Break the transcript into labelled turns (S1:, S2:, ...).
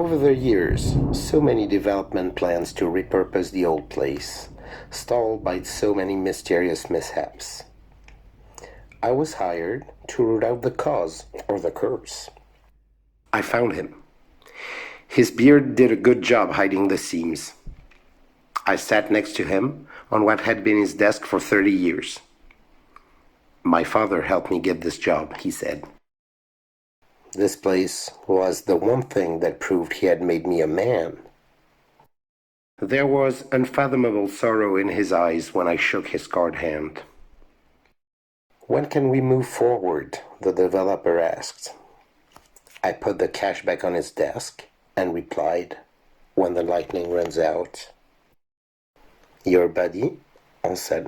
S1: Over the years, so many development plans to repurpose the old place, stalled by so many mysterious mishaps. I was hired to root out the cause, or the curse. I found him. His beard did a good job hiding the seams. I sat next to him on what had been his desk for 30 years. My father helped me get this job, he said. This place was the one thing that proved he had made me a man. There was unfathomable sorrow in his eyes when I shook his scarred hand. When can we move forward? The developer asked. I put the cash back on his desk and replied, when the lightning runs out. Your buddy? I said.